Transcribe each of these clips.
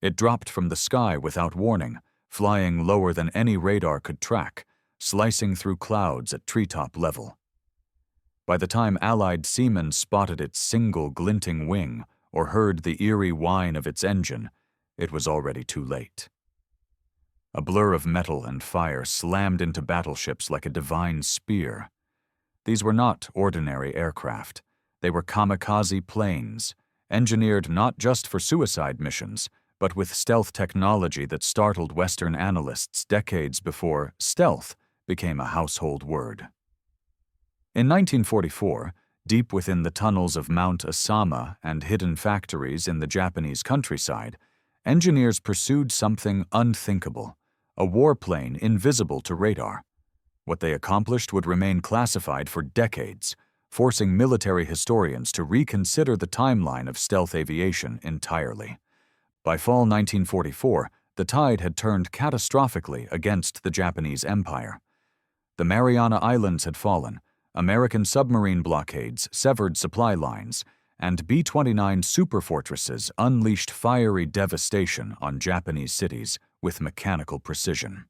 It dropped from the sky without warning, flying lower than any radar could track, slicing through clouds at treetop level. By the time Allied seamen spotted its single glinting wing or heard the eerie whine of its engine, it was already too late. A blur of metal and fire slammed into battleships like a divine spear. These were not ordinary aircraft. They were kamikaze planes, engineered not just for suicide missions, but with stealth technology that startled Western analysts decades before stealth became a household word. In 1944, deep within the tunnels of Mount Asama and hidden factories in the Japanese countryside, engineers pursued something unthinkable, a warplane invisible to radar. What they accomplished would remain classified for decades, forcing military historians to reconsider the timeline of stealth aviation entirely. By fall 1944, the tide had turned catastrophically against the Japanese Empire. The Mariana Islands had fallen, American submarine blockades severed supply lines, and B-29 superfortresses unleashed fiery devastation on Japanese cities with mechanical precision.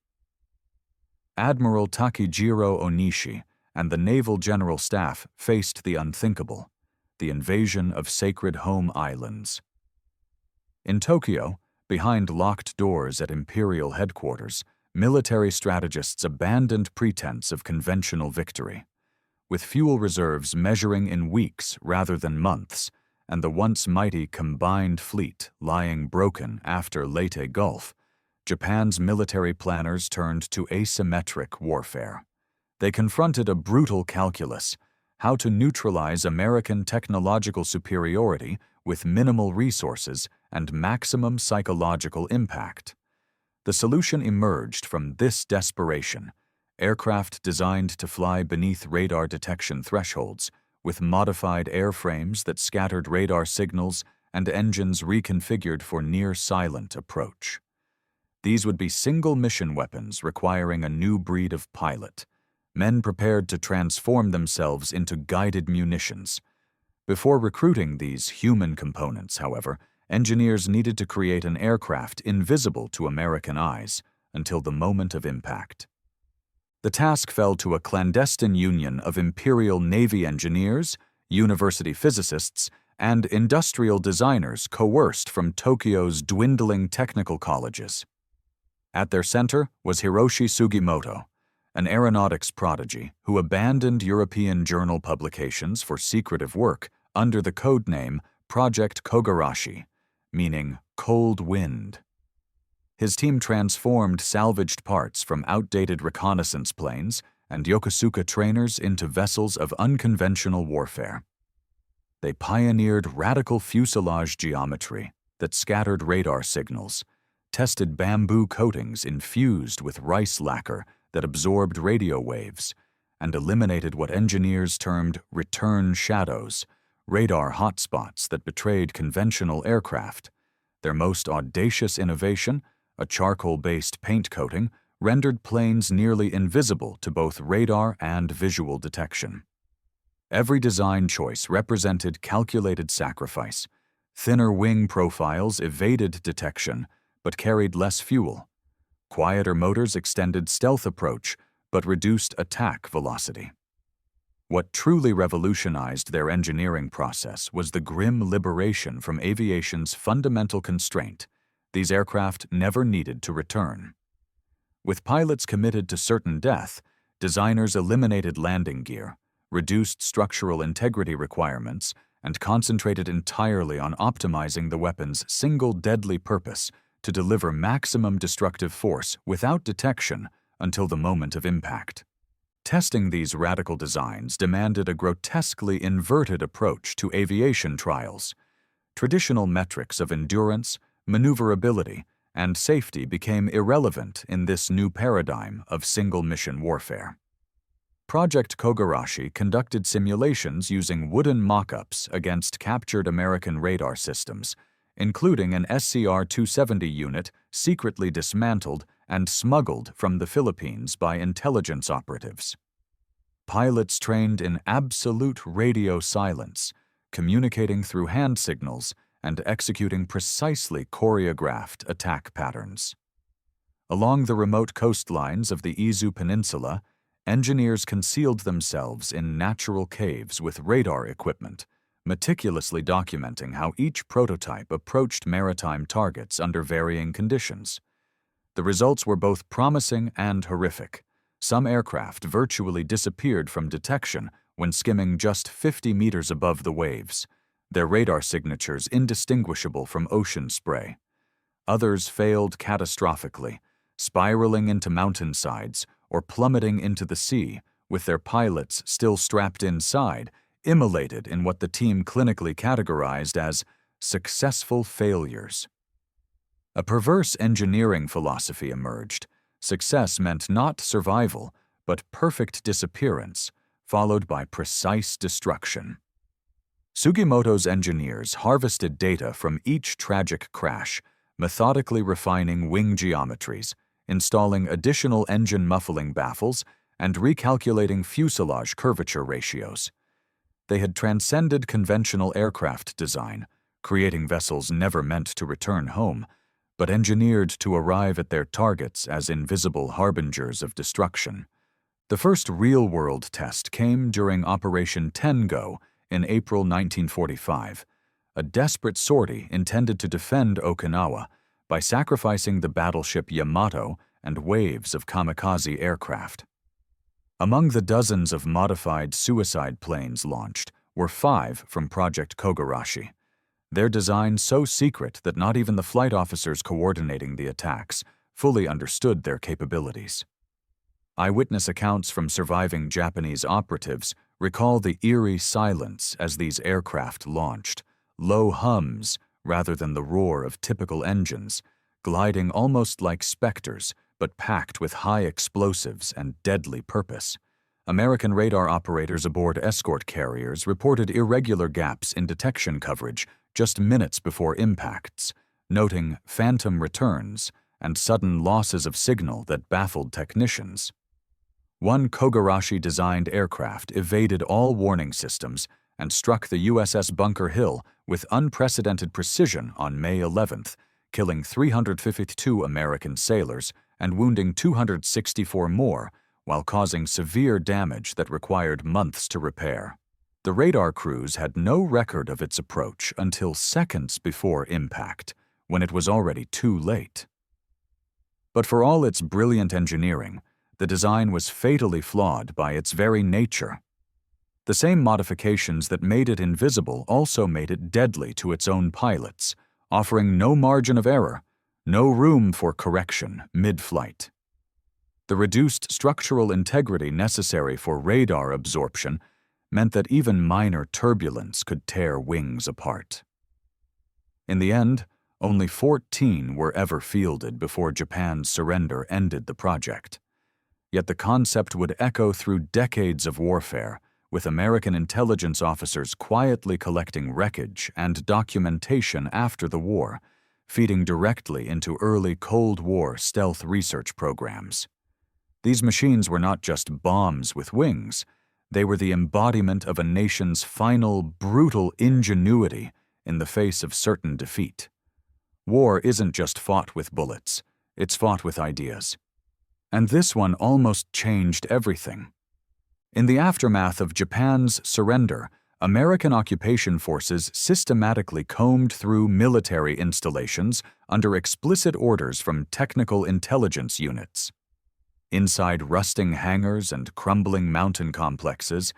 Admiral Takejiro Onishi and the Naval General Staff faced the unthinkable, the invasion of sacred home islands. In Tokyo, behind locked doors at Imperial headquarters, military strategists abandoned pretense of conventional victory. With fuel reserves measuring in weeks rather than months, and the once mighty combined fleet lying broken after Leyte Gulf, Japan's military planners turned to asymmetric warfare. They confronted a brutal calculus: how to neutralize American technological superiority with minimal resources and maximum psychological impact. The solution emerged from this desperation: aircraft designed to fly beneath radar detection thresholds, with modified airframes that scattered radar signals and engines reconfigured for near-silent approach. These would be single-mission weapons requiring a new breed of pilot, men prepared to transform themselves into guided munitions. Before recruiting these human components, however, engineers needed to create an aircraft invisible to American eyes until the moment of impact. The task fell to a clandestine union of Imperial Navy engineers, university physicists, and industrial designers coerced from Tokyo's dwindling technical colleges. At their center was Hiroshi Sugimoto, an aeronautics prodigy who abandoned European journal publications for secretive work under the codename Project Kogarashi, meaning cold wind. His team transformed salvaged parts from outdated reconnaissance planes and Yokosuka trainers into vessels of unconventional warfare. They pioneered radical fuselage geometry that scattered radar signals, tested bamboo coatings infused with rice lacquer that absorbed radio waves, and eliminated what engineers termed return shadows, radar hotspots that betrayed conventional aircraft. Their most audacious innovation, a charcoal-based paint coating, rendered planes nearly invisible to both radar and visual detection. Every design choice represented calculated sacrifice. Thinner wing profiles evaded detection, but carried less fuel. Quieter motors extended stealth approach, but reduced attack velocity. What truly revolutionized their engineering process was the grim liberation from aviation's fundamental constraint: these aircraft never needed to return. With pilots committed to certain death, designers eliminated landing gear, reduced structural integrity requirements, and concentrated entirely on optimizing the weapon's single deadly purpose to deliver maximum destructive force without detection until the moment of impact. Testing these radical designs demanded a grotesquely inverted approach to aviation trials. Traditional metrics of endurance, maneuverability, and safety became irrelevant in this new paradigm of single-mission warfare. Project Kogarashi conducted simulations using wooden mock-ups against captured American radar systems, including an SCR-270 unit secretly dismantled and smuggled from the Philippines by intelligence operatives. Pilots trained in absolute radio silence, communicating through hand signals and executing precisely choreographed attack patterns. Along the remote coastlines of the Izu Peninsula, engineers concealed themselves in natural caves with radar equipment, meticulously documenting how each prototype approached maritime targets under varying conditions. The results were both promising and horrific. Some aircraft virtually disappeared from detection when skimming just 50 meters above the waves, their radar signatures indistinguishable from ocean spray. Others failed catastrophically, spiraling into mountainsides or plummeting into the sea, with their pilots still strapped inside, immolated in what the team clinically categorized as successful failures. A perverse engineering philosophy emerged. Success meant not survival, but perfect disappearance, followed by precise destruction. Sugimoto's engineers harvested data from each tragic crash, methodically refining wing geometries, installing additional engine muffling baffles, and recalculating fuselage curvature ratios. They had transcended conventional aircraft design, creating vessels never meant to return home, but engineered to arrive at their targets as invisible harbingers of destruction. The first real-world test came during Operation Tengo in April 1945, a desperate sortie intended to defend Okinawa by sacrificing the battleship Yamato and waves of kamikaze aircraft. Among the dozens of modified suicide planes launched were 5 from Project Kogarashi, their design so secret that not even the flight officers coordinating the attacks fully understood their capabilities. Eyewitness accounts from surviving Japanese operatives recall the eerie silence as these aircraft launched, low hums rather than the roar of typical engines, gliding almost like specters but packed with high explosives and deadly purpose. American radar operators aboard escort carriers reported irregular gaps in detection coverage just minutes before impacts, noting phantom returns and sudden losses of signal that baffled technicians. One Kogarashi-designed aircraft evaded all warning systems and struck the USS Bunker Hill with unprecedented precision on May 11th, killing 352 American sailors and wounding 264 more, while causing severe damage that required months to repair. The radar crews had no record of its approach until seconds before impact, when it was already too late. But for all its brilliant engineering, the design was fatally flawed by its very nature. The same modifications that made it invisible also made it deadly to its own pilots, offering no margin of error, no room for correction mid-flight. The reduced structural integrity necessary for radar absorption meant that even minor turbulence could tear wings apart. In the end, only 14 were ever fielded before Japan's surrender ended the project. Yet the concept would echo through decades of warfare, with American intelligence officers quietly collecting wreckage and documentation after the war, feeding directly into early Cold War stealth research programs. These machines were not just bombs with wings. They were the embodiment of a nation's final, brutal ingenuity in the face of certain defeat. War isn't just fought with bullets, it's fought with ideas. And this one almost changed everything. In the aftermath of Japan's surrender, American occupation forces systematically combed through military installations under explicit orders from technical intelligence units. Inside rusting hangars and crumbling mountain complexes,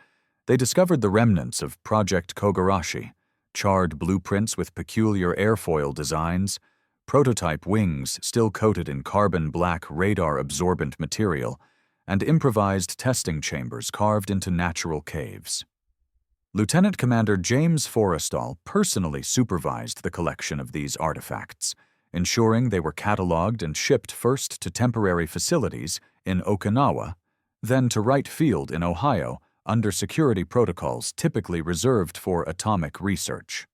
they discovered the remnants of Project Kogarashi, charred blueprints with peculiar airfoil designs, prototype wings still coated in carbon black radar-absorbent material, and improvised testing chambers carved into natural caves. Lieutenant Commander James Forrestal personally supervised the collection of these artifacts, ensuring they were cataloged and shipped first to temporary facilities in Okinawa, then to Wright Field in Ohio under security protocols typically reserved for atomic research.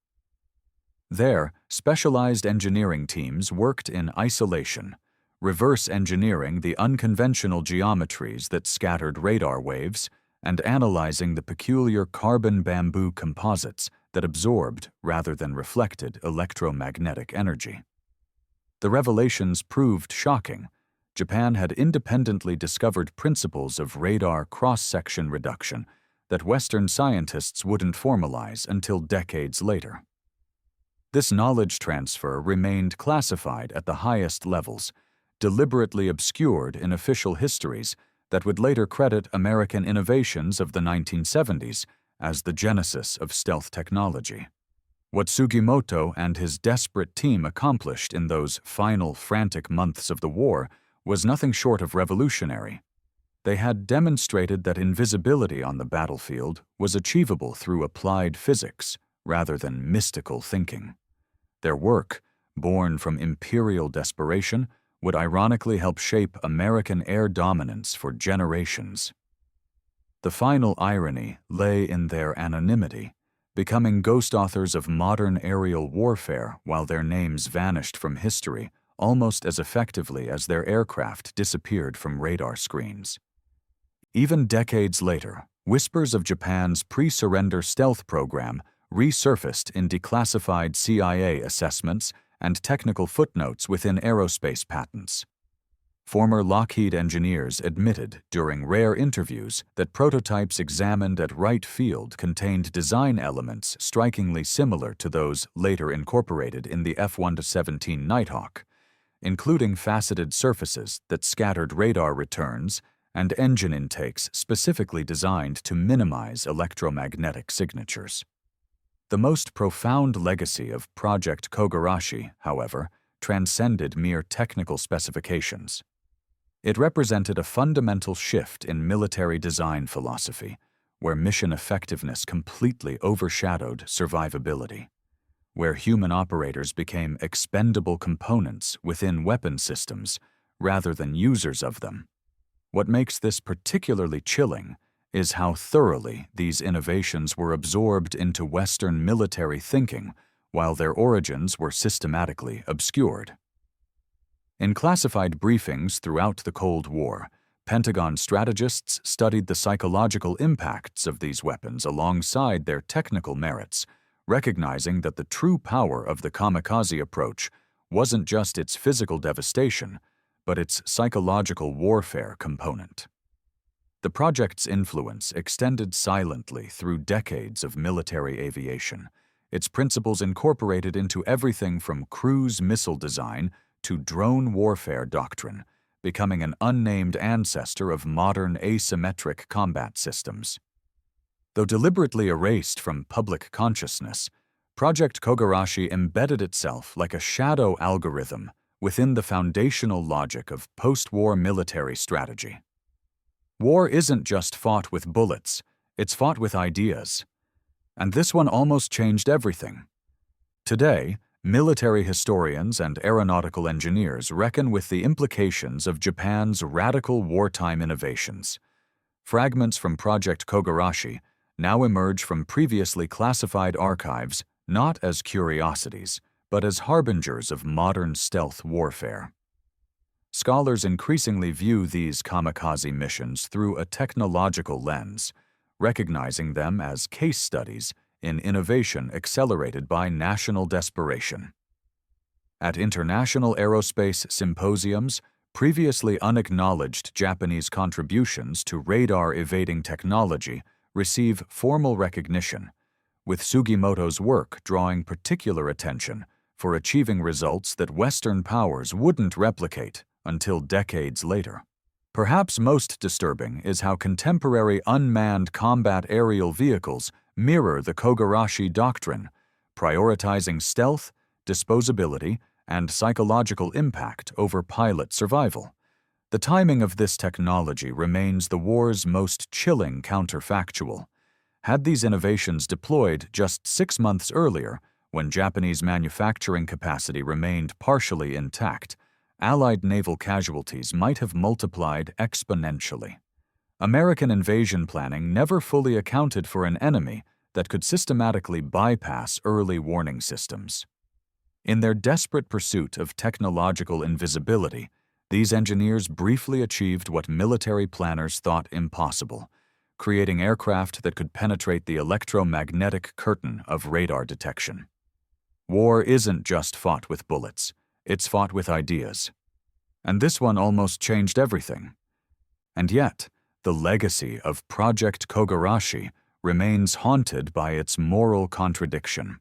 There, specialized engineering teams worked in isolation, reverse engineering the unconventional geometries that scattered radar waves and analyzing the peculiar carbon-bamboo composites that absorbed rather than reflected electromagnetic energy. The revelations proved shocking. Japan had independently discovered principles of radar cross-section reduction that Western scientists wouldn't formalize until decades later. This knowledge transfer remained classified at the highest levels, deliberately obscured in official histories that would later credit American innovations of the 1970s as the genesis of stealth technology. What Sugimoto and his desperate team accomplished in those final frantic months of the war was nothing short of revolutionary. They had demonstrated that invisibility on the battlefield was achievable through applied physics rather than mystical thinking. Their work, born from imperial desperation, would ironically help shape American air dominance for generations. The final irony lay in their anonymity, becoming ghost authors of modern aerial warfare while their names vanished from history almost as effectively as their aircraft disappeared from radar screens. Even decades later, whispers of Japan's pre-surrender stealth program resurfaced in declassified CIA assessments and technical footnotes within aerospace patents. Former Lockheed engineers admitted during rare interviews that prototypes examined at Wright Field contained design elements strikingly similar to those later incorporated in the F-117 Nighthawk, including faceted surfaces that scattered radar returns and engine intakes specifically designed to minimize electromagnetic signatures. The most profound legacy of Project Kogarashi, however, transcended mere technical specifications. It represented a fundamental shift in military design philosophy, where mission effectiveness completely overshadowed survivability, where human operators became expendable components within weapon systems rather than users of them. What makes this particularly chilling is how thoroughly these innovations were absorbed into Western military thinking while their origins were systematically obscured. In classified briefings throughout the Cold War, Pentagon strategists studied the psychological impacts of these weapons alongside their technical merits, recognizing that the true power of the kamikaze approach wasn't just its physical devastation, but its psychological warfare component. The project's influence extended silently through decades of military aviation, its principles incorporated into everything from cruise missile design to drone warfare doctrine, becoming an unnamed ancestor of modern asymmetric combat systems. Though deliberately erased from public consciousness, Project Kogarashi embedded itself like a shadow algorithm within the foundational logic of post-war military strategy. War isn't just fought with bullets, it's fought with ideas. And this one almost changed everything. Today, military historians and aeronautical engineers reckon with the implications of Japan's radical wartime innovations. Fragments from Project Kogarashi now emerge from previously classified archives not as curiosities, but as harbingers of modern stealth warfare. Scholars increasingly view these kamikaze missions through a technological lens, recognizing them as case studies in innovation accelerated by national desperation. At international aerospace symposiums, previously unacknowledged Japanese contributions to radar-evading technology receive formal recognition, with Sugimoto's work drawing particular attention for achieving results that Western powers wouldn't replicate until decades later. Perhaps most disturbing is how contemporary unmanned combat aerial vehicles mirror the Kogarashi doctrine, prioritizing stealth, disposability, and psychological impact over pilot survival. The timing of this technology remains the war's most chilling counterfactual. Had these innovations deployed just 6 months earlier, when Japanese manufacturing capacity remained partially intact, Allied naval casualties might have multiplied exponentially. American invasion planning never fully accounted for an enemy that could systematically bypass early warning systems. In their desperate pursuit of technological invisibility, these engineers briefly achieved what military planners thought impossible, creating aircraft that could penetrate the electromagnetic curtain of radar detection. War isn't just fought with bullets, it's fought with ideas. And this one almost changed everything. And yet, the legacy of Project Kogarashi remains haunted by its moral contradiction.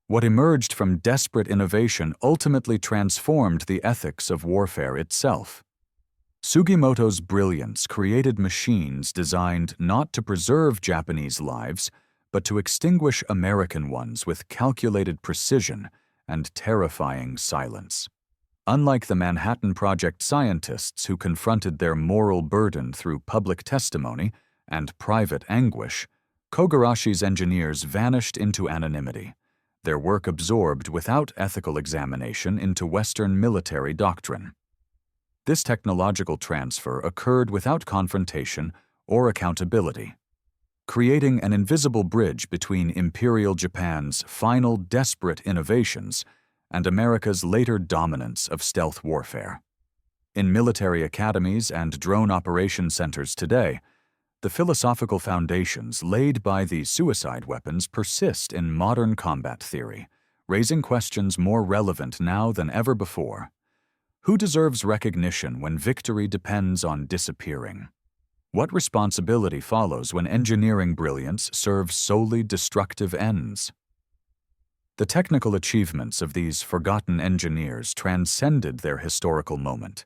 What emerged from desperate innovation ultimately transformed the ethics of warfare itself. Sugimoto's brilliance created machines designed not to preserve Japanese lives, but to extinguish American ones with calculated precision and terrifying silence. Unlike the Manhattan Project scientists who confronted their moral burden through public testimony and private anguish, Kogarashi's engineers vanished into anonymity, their work absorbed without ethical examination into Western military doctrine. This technological transfer occurred without confrontation or accountability, creating an invisible bridge between Imperial Japan's final desperate innovations and America's later dominance of stealth warfare. In military academies and drone operation centers today, the philosophical foundations laid by these suicide weapons persist in modern combat theory, raising questions more relevant now than ever before. Who deserves recognition when victory depends on disappearing? What responsibility follows when engineering brilliance serves solely destructive ends? The technical achievements of these forgotten engineers transcended their historical moment,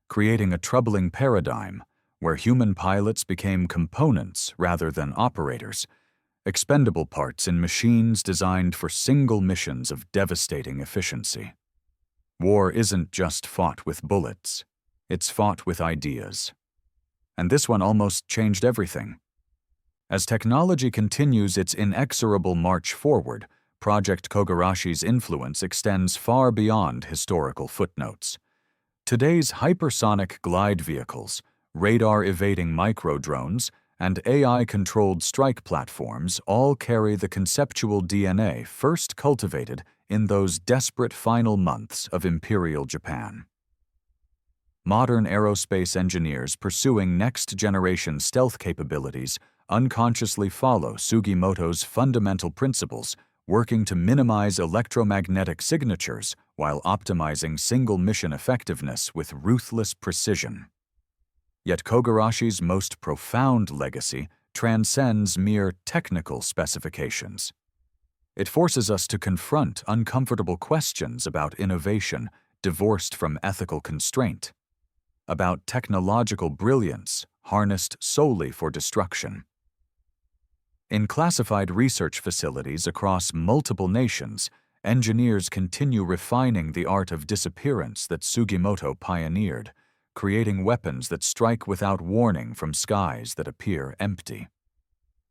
creating a troubling paradigm where human pilots became components rather than operators, expendable parts in machines designed for single missions of devastating efficiency. War isn't just fought with bullets, it's fought with ideas. And this one almost changed everything. As technology continues its inexorable march forward, Project Kogarashi's influence extends far beyond historical footnotes. Today's hypersonic glide vehicles, radar-evading micro-drones, and AI-controlled strike platforms all carry the conceptual DNA first cultivated in those desperate final months of Imperial Japan. Modern aerospace engineers pursuing next-generation stealth capabilities unconsciously follow Sugimoto's fundamental principles, working to minimize electromagnetic signatures while optimizing single-mission effectiveness with ruthless precision. Yet Kogarashi's most profound legacy transcends mere technical specifications. It forces us to confront uncomfortable questions about innovation divorced from ethical constraint, about technological brilliance harnessed solely for destruction. In classified research facilities across multiple nations, engineers continue refining the art of disappearance that Sugimoto pioneered, creating weapons that strike without warning from skies that appear empty.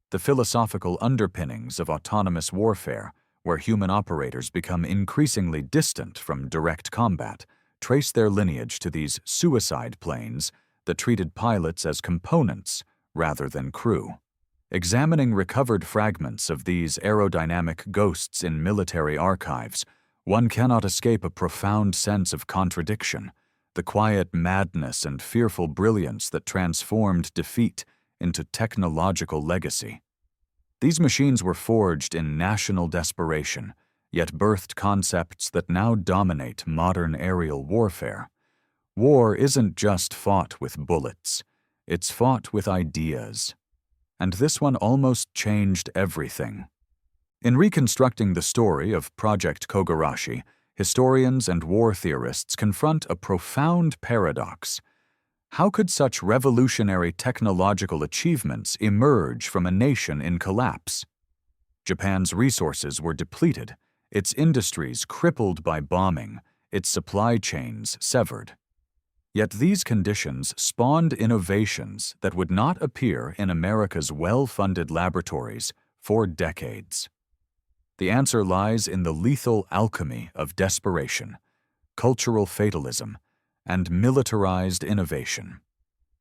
The philosophical underpinnings of autonomous warfare, where human operators become increasingly distant from direct combat, trace their lineage to these suicide planes that treated pilots as components rather than crew. Examining recovered fragments of these aerodynamic ghosts in military archives, one cannot escape a profound sense of contradiction, the quiet madness and fearful brilliance that transformed defeat into technological legacy. These machines were forged in national desperation, yet birthed concepts that now dominate modern aerial warfare. War isn't just fought with bullets, it's fought with ideas. And this one almost changed everything. In reconstructing the story of Project Kogarashi, historians and war theorists confront a profound paradox. How could such revolutionary technological achievements emerge from a nation in collapse? Japan's resources were depleted, its industries crippled by bombing, its supply chains severed. Yet these conditions spawned innovations that would not appear in America's well-funded laboratories for decades. The answer lies in the lethal alchemy of desperation, cultural fatalism, and militarized innovation.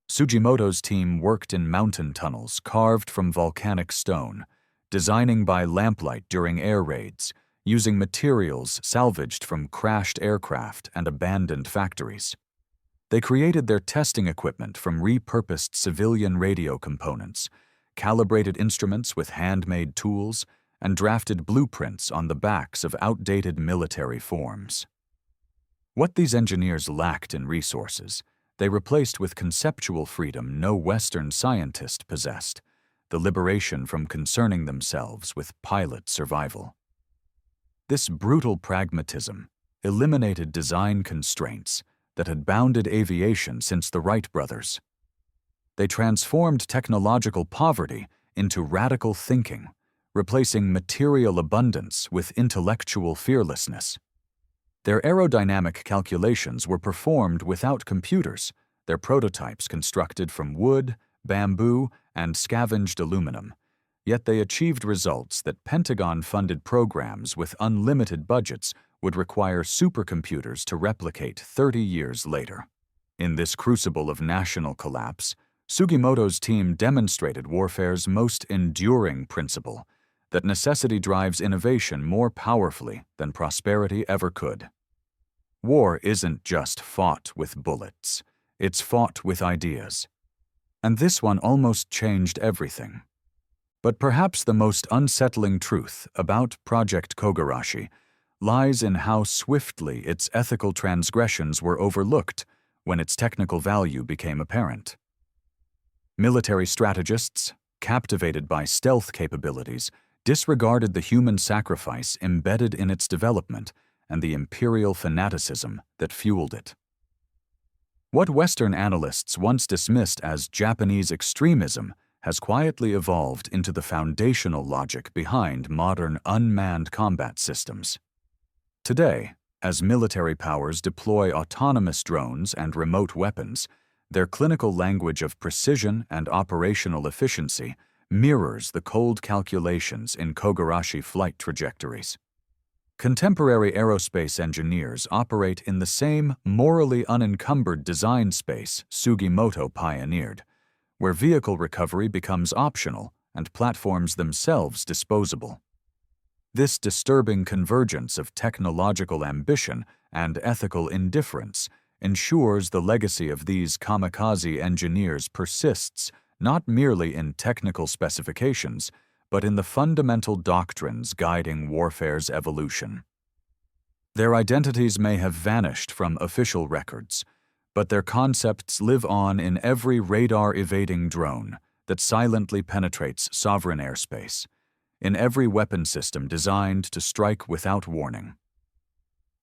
Sugimoto's team worked in mountain tunnels carved from volcanic stone, designing by lamplight during air raids, using materials salvaged from crashed aircraft and abandoned factories. They created their testing equipment from repurposed civilian radio components, calibrated instruments with handmade tools, and drafted blueprints on the backs of outdated military forms. What these engineers lacked in resources, they replaced with conceptual freedom no Western scientist possessed, the liberation from concerning themselves with pilot survival. This brutal pragmatism eliminated design constraints that had bounded aviation since the Wright brothers. They transformed technological poverty into radical thinking, replacing material abundance with intellectual fearlessness. Their aerodynamic calculations were performed without computers, their prototypes constructed from wood, bamboo, and scavenged aluminum, yet they achieved results that Pentagon-funded programs with unlimited budgets would require supercomputers to replicate 30 years later. In this crucible of national collapse, Sugimoto's team demonstrated warfare's most enduring principle, that necessity drives innovation more powerfully than prosperity ever could. War isn't just fought with bullets, it's fought with ideas. And this one almost changed everything. But perhaps the most unsettling truth about Project Kogarashi lies in how swiftly its ethical transgressions were overlooked when its technical value became apparent. Military strategists, captivated by stealth capabilities, disregarded the human sacrifice embedded in its development and the imperial fanaticism that fueled it. What Western analysts once dismissed as Japanese extremism has quietly evolved into the foundational logic behind modern unmanned combat systems. Today, as military powers deploy autonomous drones and remote weapons, their clinical language of precision and operational efficiency mirrors the cold calculations in Kogarashi flight trajectories. Contemporary aerospace engineers operate in the same morally unencumbered design space Sugimoto pioneered, where vehicle recovery becomes optional and platforms themselves disposable. This disturbing convergence of technological ambition and ethical indifference ensures the legacy of these kamikaze engineers persists not merely in technical specifications, but in the fundamental doctrines guiding warfare's evolution. Their identities may have vanished from official records, but their concepts live on in every radar-evading drone that silently penetrates sovereign airspace, in every weapon system designed to strike without warning.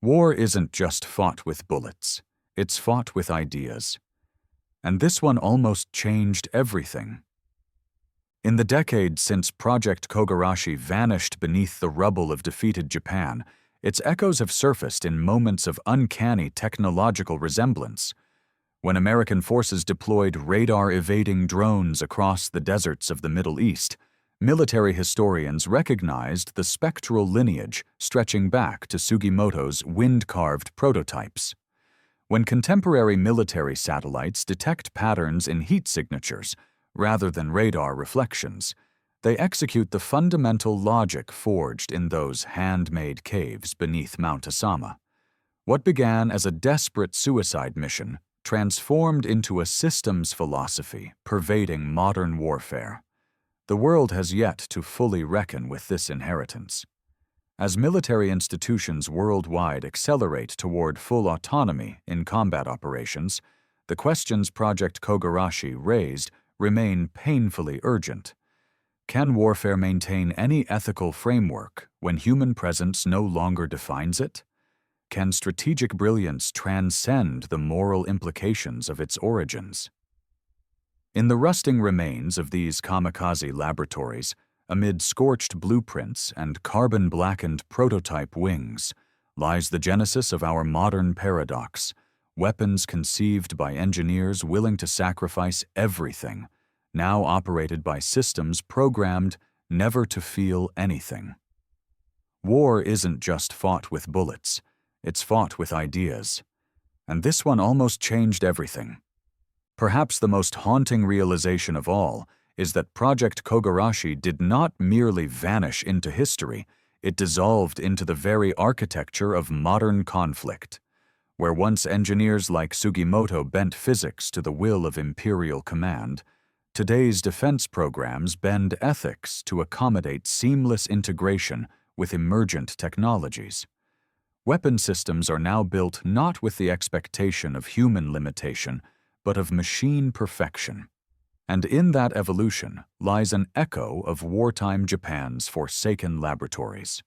War isn't just fought with bullets, it's fought with ideas. And this one almost changed everything. In the decades since Project Kogarashi vanished beneath the rubble of defeated Japan, its echoes have surfaced in moments of uncanny technological resemblance. When American forces deployed radar-evading drones across the deserts of the Middle East, military historians recognized the spectral lineage stretching back to Sugimoto's wind-carved prototypes. When contemporary military satellites detect patterns in heat signatures rather than radar reflections, they execute the fundamental logic forged in those handmade caves beneath Mount Asama. What began as a desperate suicide mission transformed into a systems philosophy pervading modern warfare. The world has yet to fully reckon with this inheritance. As military institutions worldwide accelerate toward full autonomy in combat operations, the questions Project Kogarashi raised remain painfully urgent. Can warfare maintain any ethical framework when human presence no longer defines it? Can strategic brilliance transcend the moral implications of its origins? In the rusting remains of these kamikaze laboratories, amid scorched blueprints and carbon-blackened prototype wings, lies the genesis of our modern paradox, weapons conceived by engineers willing to sacrifice everything, now operated by systems programmed never to feel anything. War isn't just fought with bullets, it's fought with ideas. And this one almost changed everything. Perhaps the most haunting realization of all is that Project Kogarashi did not merely vanish into history, it dissolved into the very architecture of modern conflict. Where once engineers like Sugimoto bent physics to the will of imperial command, today's defense programs bend ethics to accommodate seamless integration with emergent technologies. Weapon systems are now built not with the expectation of human limitation, but of machine perfection. And in that evolution lies an echo of wartime Japan's forsaken laboratories.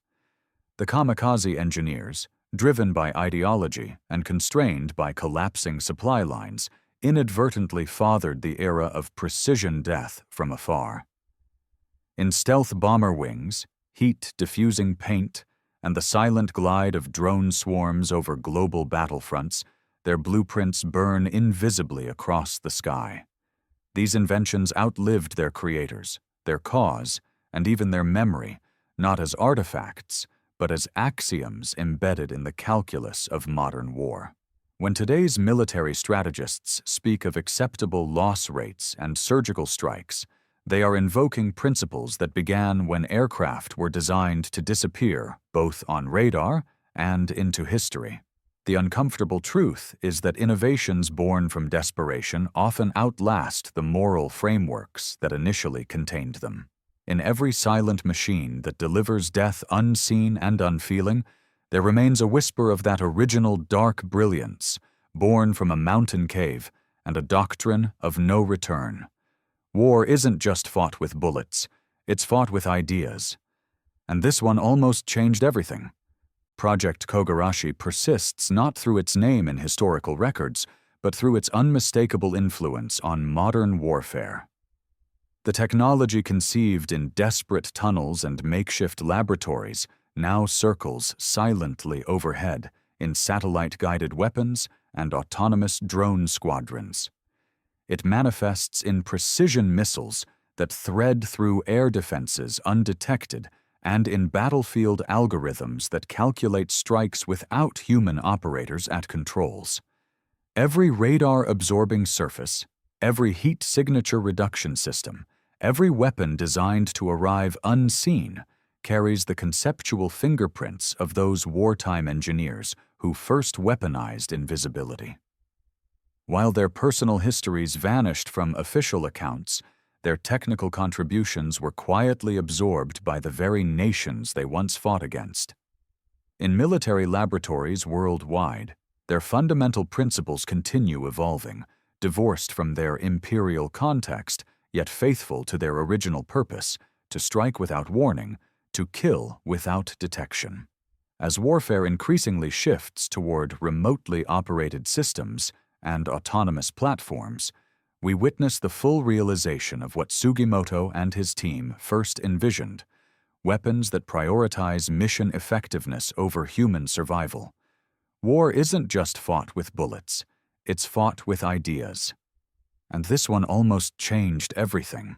The Kamikaze engineers, driven by ideology and constrained by collapsing supply lines, inadvertently fathered the era of precision death from afar. In stealth bomber wings, heat-diffusing paint, and the silent glide of drone swarms over global battlefronts, their blueprints burn invisibly across the sky. These inventions outlived their creators, their cause, and even their memory, not as artifacts, but as axioms embedded in the calculus of modern war. When today's military strategists speak of acceptable loss rates and surgical strikes, they are invoking principles that began when aircraft were designed to disappear both on radar and into history. The uncomfortable truth is that innovations born from desperation often outlast the moral frameworks that initially contained them. In every silent machine that delivers death unseen and unfeeling, there remains a whisper of that original dark brilliance, born from a mountain cave and a doctrine of no return. War isn't just fought with bullets, it's fought with ideas. And this one almost changed everything. Project Kogarashi persists not through its name in historical records, but through its unmistakable influence on modern warfare. The technology conceived in desperate tunnels and makeshift laboratories now circles silently overhead in satellite-guided weapons and autonomous drone squadrons. It manifests in precision missiles that thread through air defenses undetected and in battlefield algorithms that calculate strikes without human operators at controls. Every radar-absorbing surface, every heat signature reduction system, every weapon designed to arrive unseen carries the conceptual fingerprints of those wartime engineers who first weaponized invisibility. While their personal histories vanished from official accounts, their technical contributions were quietly absorbed by the very nations they once fought against. In military laboratories worldwide, their fundamental principles continue evolving, divorced from their imperial context, yet faithful to their original purpose, to strike without warning, to kill without detection. As warfare increasingly shifts toward remotely operated systems and autonomous platforms, we witness the full realization of what Sugimoto and his team first envisioned: weapons that prioritize mission effectiveness over human survival. War isn't just fought with bullets, it's fought with ideas. And this one almost changed everything.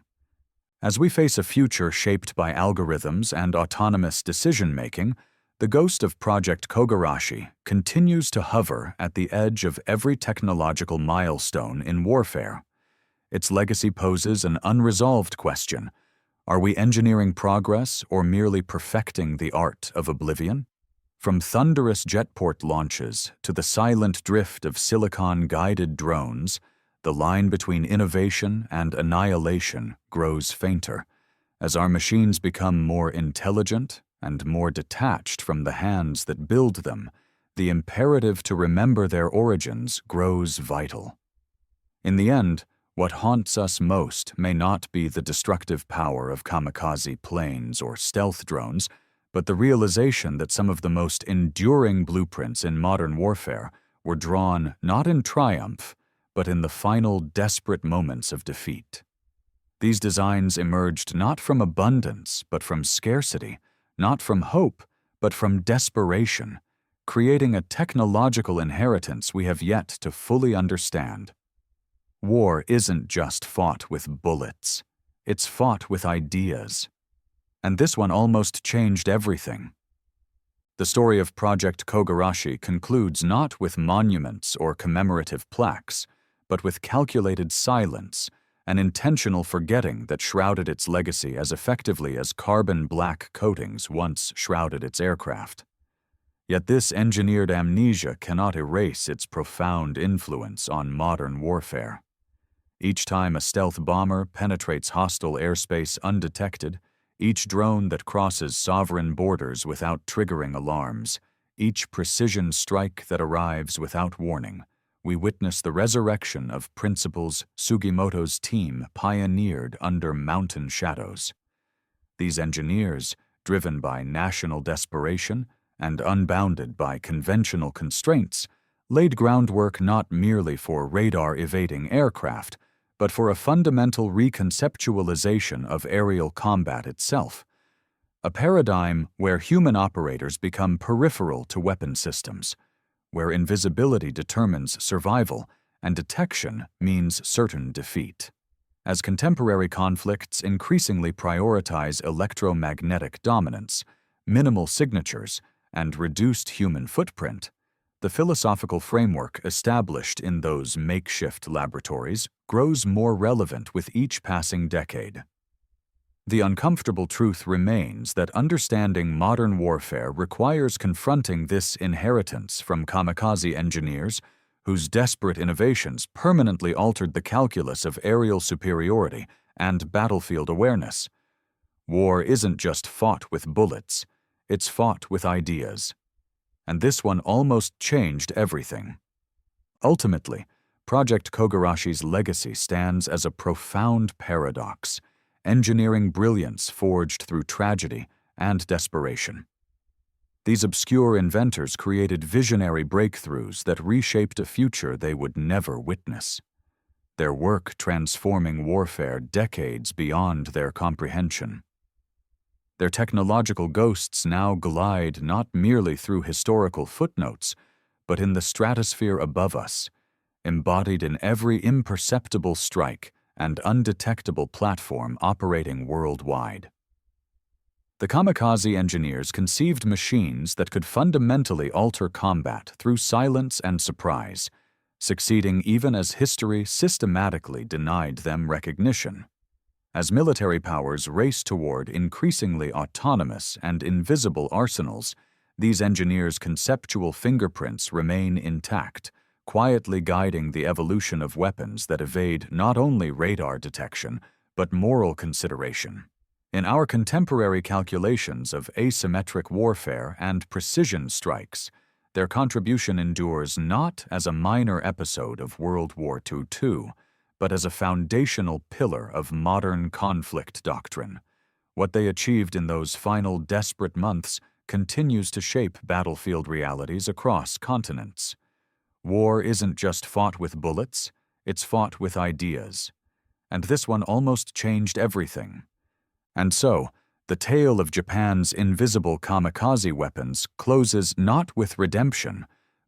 As we face a future shaped by algorithms and autonomous decision-making, the ghost of Project Kogarashi continues to hover at the edge of every technological milestone in warfare. Its legacy poses an unresolved question: are we engineering progress or merely perfecting the art of oblivion? From thunderous jetport launches to the silent drift of silicon-guided drones, the line between innovation and annihilation grows fainter. As our machines become more intelligent and more detached from the hands that build them, the imperative to remember their origins grows vital. In the end, what haunts us most may not be the destructive power of kamikaze planes or stealth drones, but the realization that some of the most enduring blueprints in modern warfare were drawn not in triumph, but in the final desperate moments of defeat. These designs emerged not from abundance, but from scarcity, not from hope, but from desperation, creating a technological inheritance we have yet to fully understand. War isn't just fought with bullets, it's fought with ideas. And this one almost changed everything. The story of Project Kogarashi concludes not with monuments or commemorative plaques, but with calculated silence, an intentional forgetting that shrouded its legacy as effectively as carbon black coatings once shrouded its aircraft. Yet this engineered amnesia cannot erase its profound influence on modern warfare. Each time a stealth bomber penetrates hostile airspace undetected, each drone that crosses sovereign borders without triggering alarms, each precision strike that arrives without warning, we witness the resurrection of principles Sugimoto's team pioneered under mountain shadows. These engineers, driven by national desperation and unbounded by conventional constraints, laid groundwork not merely for radar-evading aircraft, but for a fundamental reconceptualization of aerial combat itself, a paradigm where human operators become peripheral to weapon systems, where invisibility determines survival and detection means certain defeat. As contemporary conflicts increasingly prioritize electromagnetic dominance, minimal signatures, and reduced human footprint, the philosophical framework established in those makeshift laboratories grows more relevant with each passing decade. The uncomfortable truth remains that understanding modern warfare requires confronting this inheritance from kamikaze engineers whose desperate innovations permanently altered the calculus of aerial superiority and battlefield awareness. War isn't just fought with bullets, it's fought with ideas. And this one almost changed everything. Ultimately, Project Kogarashi's legacy stands as a profound paradox, engineering brilliance forged through tragedy and desperation. These obscure inventors created visionary breakthroughs that reshaped a future they would never witness, their work transforming warfare decades beyond their comprehension. Their technological ghosts now glide not merely through historical footnotes, but in the stratosphere above us, embodied in every imperceptible strike and undetectable platform operating worldwide. The kamikaze engineers conceived machines that could fundamentally alter combat through silence and surprise, succeeding even as history systematically denied them recognition. As military powers race toward increasingly autonomous and invisible arsenals, these engineers' conceptual fingerprints remain intact, quietly guiding the evolution of weapons that evade not only radar detection, but moral consideration. In our contemporary calculations of asymmetric warfare and precision strikes, their contribution endures not as a minor episode of World War II, but as a foundational pillar of modern conflict doctrine. What they achieved in those final desperate months continues to shape battlefield realities across continents. War isn't just fought with bullets, it's fought with ideas. And this one almost changed everything. And so, the tale of Japan's invisible kamikaze weapons closes not with redemption,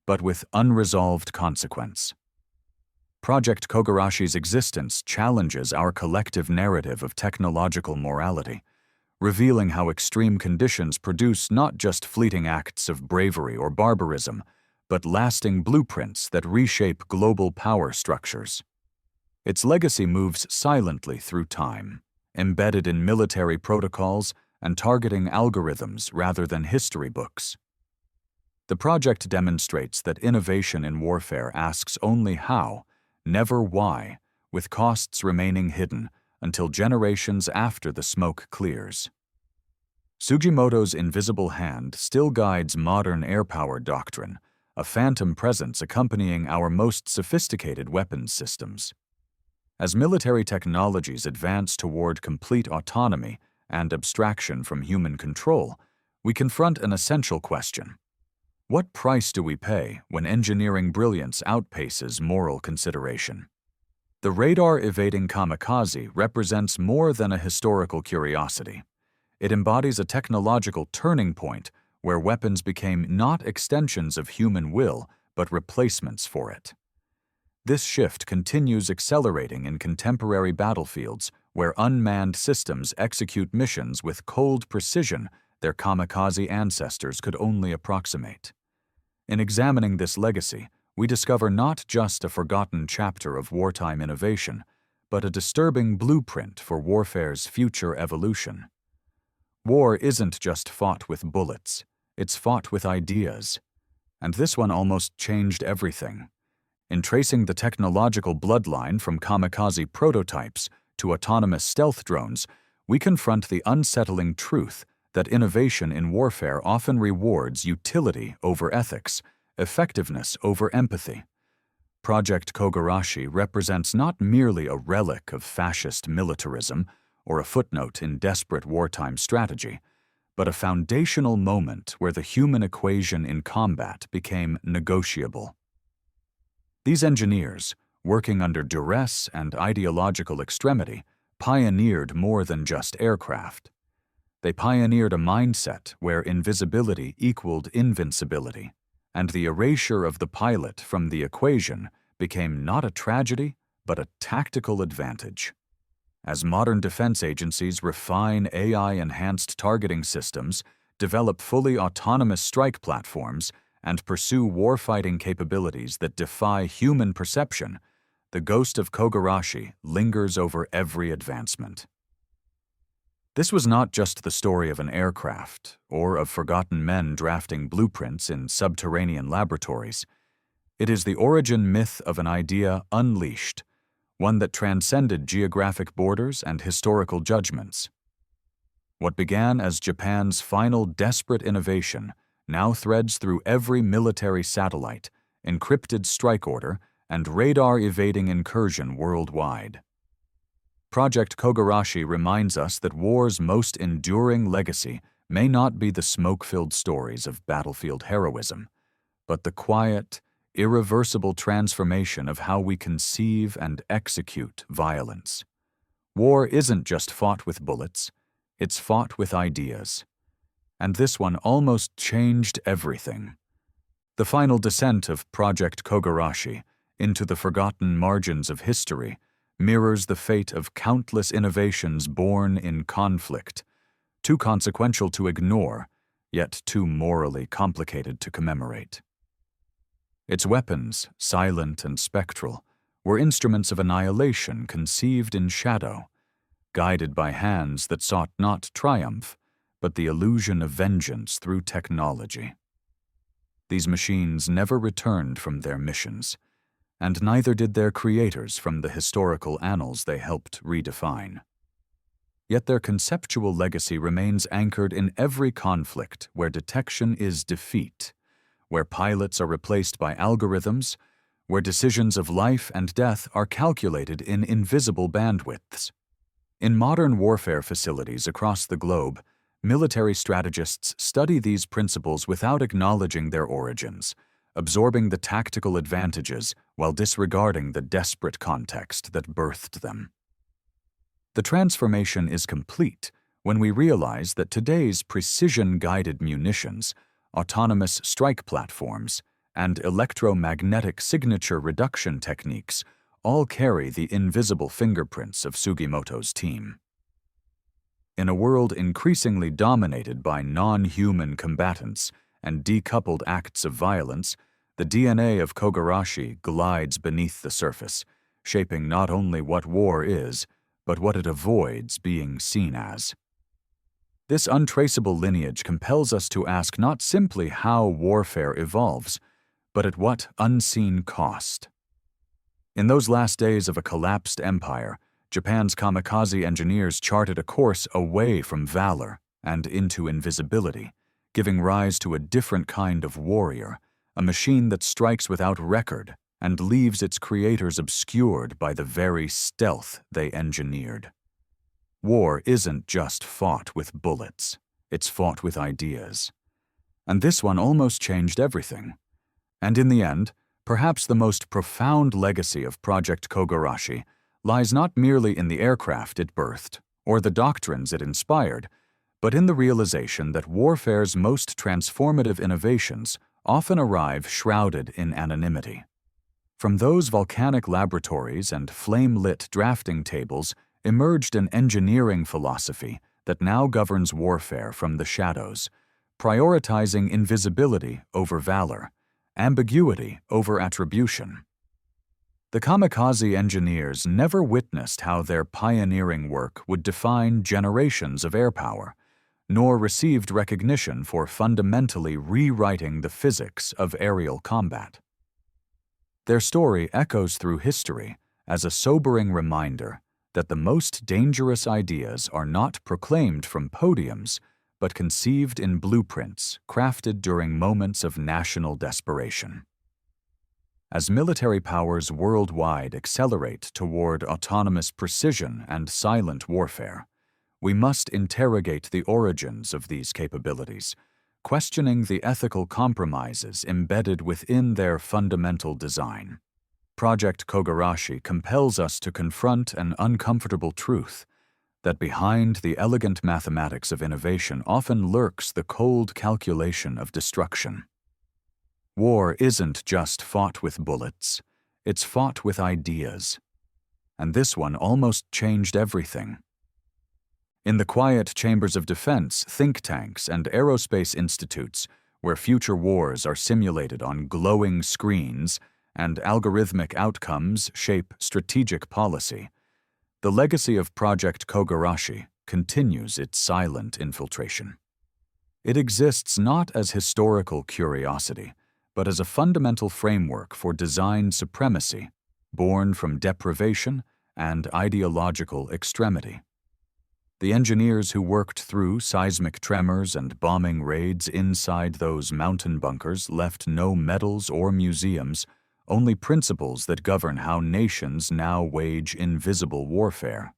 but with unresolved consequence. Project Kogarashi's existence challenges our collective narrative of technological morality, revealing how extreme conditions produce not just fleeting acts of bravery or barbarism, but lasting blueprints that reshape global power structures. Its legacy moves silently through time, embedded in military protocols and targeting algorithms rather than history books. The project demonstrates that innovation in warfare asks only how, never why, with costs remaining hidden until generations after the smoke clears. Sugimoto's invisible hand still guides modern air-power doctrine, a phantom presence accompanying our most sophisticated weapons systems. As military technologies advance toward complete autonomy and abstraction from human control, we confront an essential question. What price do we pay when engineering brilliance outpaces moral consideration? The radar-evading kamikaze represents more than a historical curiosity. It embodies a technological turning point where weapons became not extensions of human will, but replacements for it. This shift continues accelerating in contemporary battlefields where unmanned systems execute missions with cold precision their kamikaze ancestors could only approximate. In examining this legacy, we discover not just a forgotten chapter of wartime innovation, but a disturbing blueprint for warfare's future evolution. War isn't just fought with bullets, it's fought with ideas. And this one almost changed everything. In tracing the technological bloodline from kamikaze prototypes to autonomous stealth drones, we confront the unsettling truth that innovation in warfare often rewards utility over ethics, effectiveness over empathy. Project Kogarashi represents not merely a relic of fascist militarism or a footnote in desperate wartime strategy, but a foundational moment where the human equation in combat became negotiable. These engineers, working under duress and ideological extremity, pioneered more than just aircraft. They pioneered a mindset where invisibility equaled invincibility, and the erasure of the pilot from the equation became not a tragedy, but a tactical advantage. As modern defense agencies refine AI-enhanced targeting systems, develop fully autonomous strike platforms, and pursue warfighting capabilities that defy human perception, the ghost of Kogarashi lingers over every advancement. This was not just the story of an aircraft or of forgotten men drafting blueprints in subterranean laboratories. It is the origin myth of an idea unleashed, one that transcended geographic borders and historical judgments. What began as Japan's final desperate innovation now threads through every military satellite, encrypted strike order, and radar-evading incursion worldwide. Project Kogarashi reminds us that war's most enduring legacy may not be the smoke-filled stories of battlefield heroism, but the quiet, irreversible transformation of how we conceive and execute violence. War isn't just fought with bullets, it's fought with ideas. And this one almost changed everything. The final descent of Project Kogarashi into the forgotten margins of history mirrors the fate of countless innovations born in conflict, too consequential to ignore, yet too morally complicated to commemorate. Its weapons, silent and spectral, were instruments of annihilation conceived in shadow, guided by hands that sought not triumph, but the illusion of vengeance through technology. These machines never returned from their missions, and neither did their creators from the historical annals they helped redefine. Yet their conceptual legacy remains anchored in every conflict where detection is defeat, where pilots are replaced by algorithms, where decisions of life and death are calculated in invisible bandwidths. In modern warfare facilities across the globe, military strategists study these principles without acknowledging their origins, absorbing the tactical advantages while disregarding the desperate context that birthed them. The transformation is complete when we realize that today's precision-guided munitions, autonomous strike platforms, and electromagnetic signature reduction techniques all carry the invisible fingerprints of Sugimoto's team. In a world increasingly dominated by non-human combatants and decoupled acts of violence, the DNA of Kogarashi glides beneath the surface, shaping not only what war is, but what it avoids being seen as. This untraceable lineage compels us to ask not simply how warfare evolves, but at what unseen cost. In those last days of a collapsed empire, Japan's kamikaze engineers charted a course away from valor and into invisibility, giving rise to a different kind of warrior, a machine that strikes without record and leaves its creators obscured by the very stealth they engineered. War isn't just fought with bullets, it's fought with ideas. And this one almost changed everything. And in the end, perhaps the most profound legacy of Project Kogarashi lies not merely in the aircraft it birthed or the doctrines it inspired, but in the realization that warfare's most transformative innovations often arrive shrouded in anonymity. From those volcanic laboratories and flame-lit drafting tables emerged an engineering philosophy that now governs warfare from the shadows, prioritizing invisibility over valor, ambiguity over attribution. The kamikaze engineers never witnessed how their pioneering work would define generations of air power, nor received recognition for fundamentally rewriting the physics of aerial combat. Their story echoes through history as a sobering reminder that the most dangerous ideas are not proclaimed from podiums, but conceived in blueprints crafted during moments of national desperation. As military powers worldwide accelerate toward autonomous precision and silent warfare, we must interrogate the origins of these capabilities, questioning the ethical compromises embedded within their fundamental design. Project Kogarashi compels us to confront an uncomfortable truth that behind the elegant mathematics of innovation often lurks the cold calculation of destruction. War isn't just fought with bullets, it's fought with ideas. And this one almost changed everything. In the quiet chambers of defense, think tanks, and aerospace institutes, where future wars are simulated on glowing screens and algorithmic outcomes shape strategic policy, the legacy of Project Kogarashi continues its silent infiltration. It exists not as historical curiosity, but as a fundamental framework for design supremacy, born from deprivation and ideological extremity. The engineers who worked through seismic tremors and bombing raids inside those mountain bunkers left no medals or museums, only principles that govern how nations now wage invisible warfare.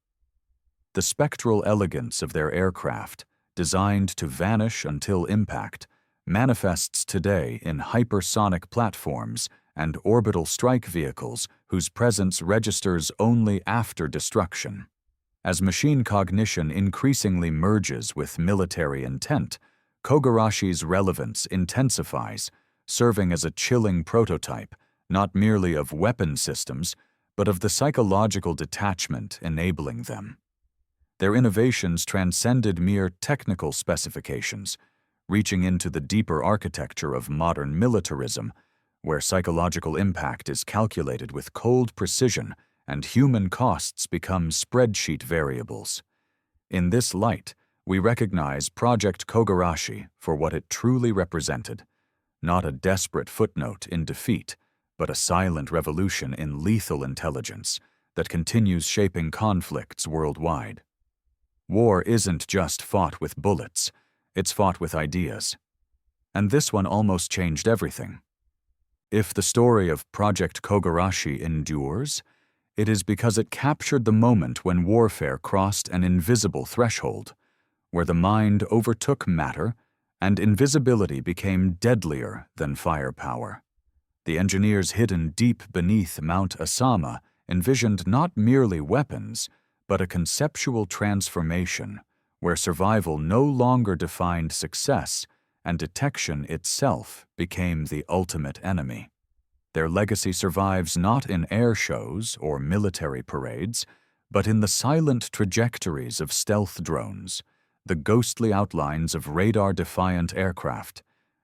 The spectral elegance of their aircraft, designed to vanish until impact, manifests today in hypersonic platforms and orbital strike vehicles whose presence registers only after destruction. As machine cognition increasingly merges with military intent, Kogarashi's relevance intensifies, serving as a chilling prototype not merely of weapon systems, but of the psychological detachment enabling them. Their innovations transcended mere technical specifications, reaching into the deeper architecture of modern militarism, where psychological impact is calculated with cold precision and human costs become spreadsheet variables. In this light, we recognize Project Kogarashi for what it truly represented, not a desperate footnote in defeat, but a silent revolution in lethal intelligence that continues shaping conflicts worldwide. War isn't just fought with bullets, it's fought with ideas. And this one almost changed everything. If the story of Project Kogarashi endures, it is because it captured the moment when warfare crossed an invisible threshold, where the mind overtook matter and invisibility became deadlier than firepower. The engineers hidden deep beneath Mount Asama envisioned not merely weapons, but a conceptual transformation where survival no longer defined success and detection itself became the ultimate enemy. Their legacy survives not in air shows or military parades, but in the silent trajectories of stealth drones, the ghostly outlines of radar-defiant aircraft,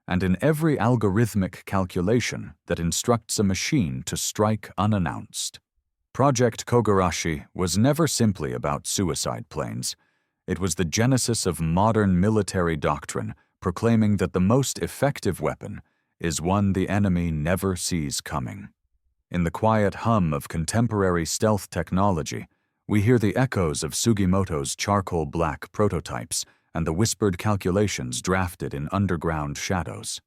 and in every algorithmic calculation that instructs a machine to strike unannounced. Project Kogarashi was never simply about suicide planes. It was the genesis of modern military doctrine, proclaiming that the most effective weapon is one the enemy never sees coming. In the quiet hum of contemporary stealth technology, we hear the echoes of Sugimoto's charcoal black prototypes and the whispered calculations drafted in underground shadows.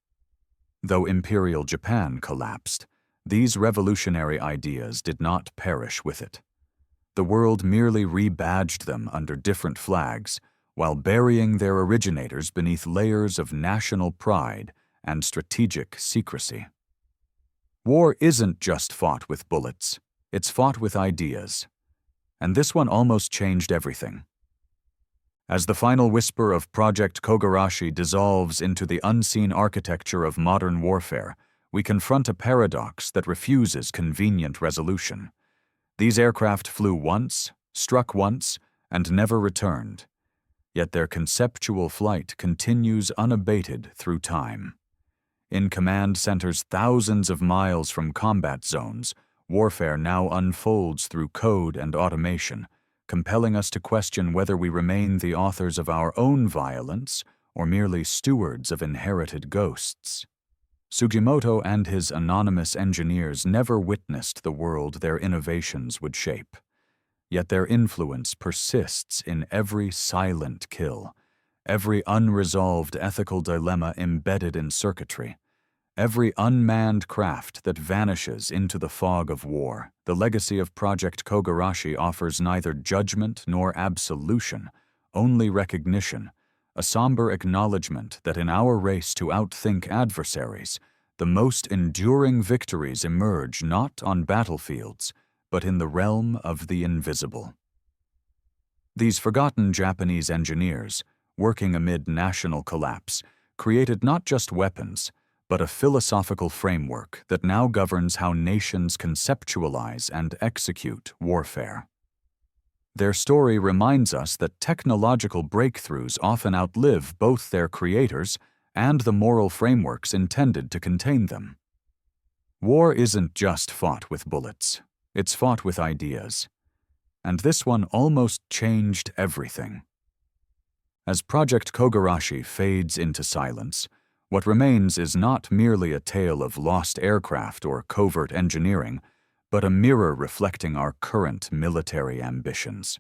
Though Imperial Japan collapsed, these revolutionary ideas did not perish with it. The world merely rebadged them under different flags, while burying their originators beneath layers of national pride and strategic secrecy. War isn't just fought with bullets, it's fought with ideas. And this one almost changed everything. As the final whisper of Project Kogarashi dissolves into the unseen architecture of modern warfare, we confront a paradox that refuses convenient resolution. These aircraft flew once, struck once, and never returned. Yet their conceptual flight continues unabated through time. In command centers thousands of miles from combat zones, warfare now unfolds through code and automation, compelling us to question whether we remain the authors of our own violence or merely stewards of inherited ghosts. Sugimoto and his anonymous engineers never witnessed the world their innovations would shape. Yet their influence persists in every silent kill, every unresolved ethical dilemma embedded in circuitry, every unmanned craft that vanishes into the fog of war. The legacy of Project Kogarashi offers neither judgment nor absolution, only recognition, a somber acknowledgement that in our race to outthink adversaries, the most enduring victories emerge not on battlefields, but in the realm of the invisible. These forgotten Japanese engineers, working amid national collapse, created not just weapons, but a philosophical framework that now governs how nations conceptualize and execute warfare. Their story reminds us that technological breakthroughs often outlive both their creators and the moral frameworks intended to contain them. War isn't just fought with bullets, it's fought with ideas. And this one almost changed everything. As Project Kogarashi fades into silence, what remains is not merely a tale of lost aircraft or covert engineering, but a mirror reflecting our current military ambitions.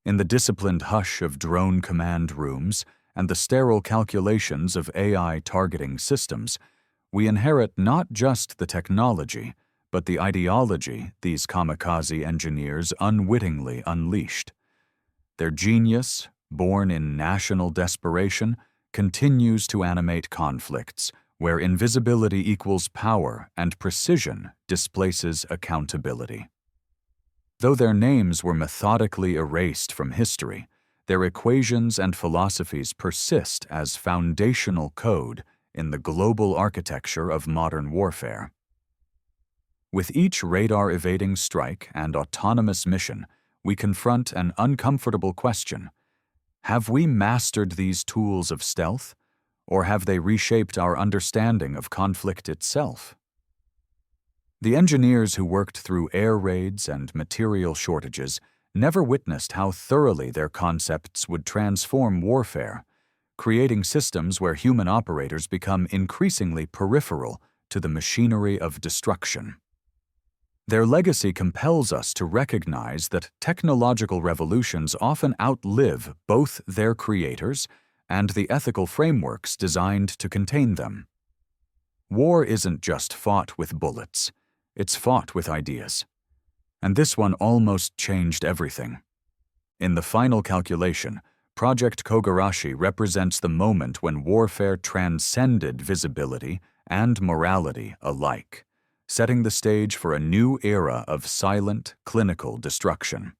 In the disciplined hush of drone command rooms and the sterile calculations of AI targeting systems, we inherit not just the technology, but the ideology these kamikaze engineers unwittingly unleashed. Their genius, born in national desperation, continues to animate conflicts where invisibility equals power and precision displaces accountability. Though their names were methodically erased from history, their equations and philosophies persist as foundational code in the global architecture of modern warfare. With each radar-evading strike and autonomous mission, we confront an uncomfortable question. Have we mastered these tools of stealth, or have they reshaped our understanding of conflict itself? The engineers who worked through air raids and material shortages never witnessed how thoroughly their concepts would transform warfare, creating systems where human operators become increasingly peripheral to the machinery of destruction. Their legacy compels us to recognize that technological revolutions often outlive both their creators and the ethical frameworks designed to contain them. War isn't just fought with bullets, it's fought with ideas. And this one almost changed everything. In the final calculation, Project Kogarashi represents the moment when warfare transcended visibility and morality alike, setting the stage for a new era of silent, clinical destruction.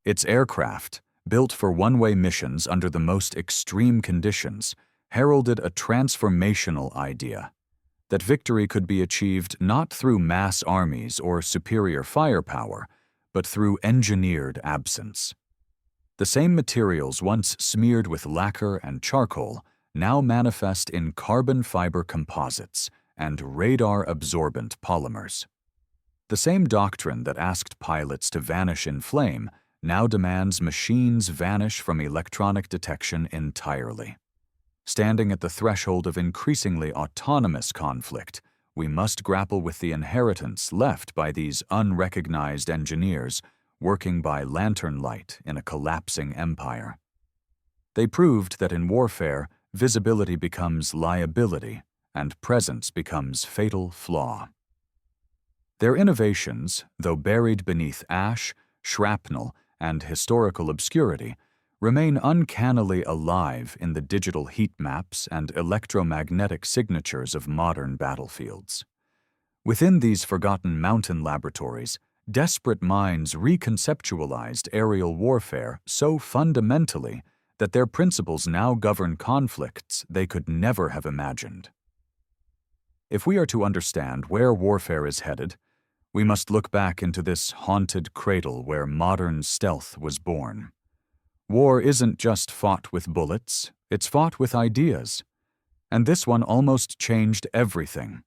Its aircraft, built for one-way missions under the most extreme conditions, heralded a transformational idea that victory could be achieved not through mass armies or superior firepower, but through engineered absence. The same materials once smeared with lacquer and charcoal now manifest in carbon fiber composites and radar-absorbent polymers. The same doctrine that asked pilots to vanish in flame now demands machines vanish from electronic detection entirely. Standing at the threshold of increasingly autonomous conflict, we must grapple with the inheritance left by these unrecognized engineers working by lantern light in a collapsing empire. They proved that in warfare, visibility becomes liability, and presence becomes fatal flaw. Their innovations, though buried beneath ash, shrapnel, and historical obscurity, remain uncannily alive in the digital heat maps and electromagnetic signatures of modern battlefields. Within these forgotten mountain laboratories, desperate minds reconceptualized aerial warfare so fundamentally that their principles now govern conflicts they could never have imagined. If we are to understand where warfare is headed, we must look back into this haunted cradle where modern stealth was born. War isn't just fought with bullets, it's fought with ideas. And this one almost changed everything.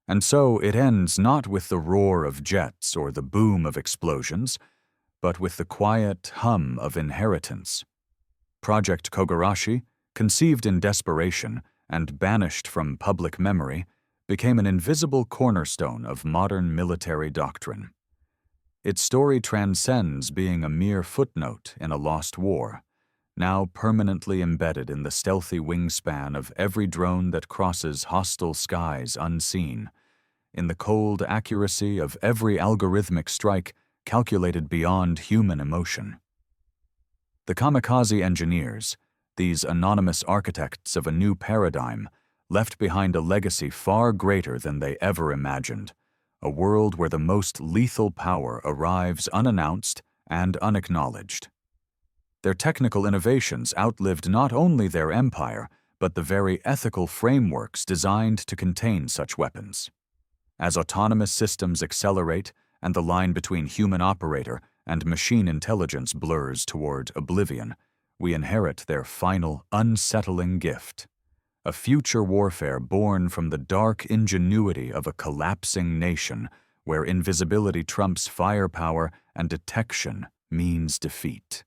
And so it ends not with the roar of jets or the boom of explosions, but with the quiet hum of inheritance. Project Kogarashi, conceived in desperation and banished from public memory, became an invisible cornerstone of modern military doctrine. Its story transcends being a mere footnote in a lost war, now permanently embedded in the stealthy wingspan of every drone that crosses hostile skies unseen, in the cold accuracy of every algorithmic strike calculated beyond human emotion. The Kamikaze engineers, these anonymous architects of a new paradigm, left behind a legacy far greater than they ever imagined, a world where the most lethal power arrives unannounced and unacknowledged. Their technical innovations outlived not only their empire, but the very ethical frameworks designed to contain such weapons. As autonomous systems accelerate and the line between human operator and machine intelligence blurs toward oblivion, we inherit their final, unsettling gift: a future warfare born from the dark ingenuity of a collapsing nation where invisibility trumps firepower and detection means defeat.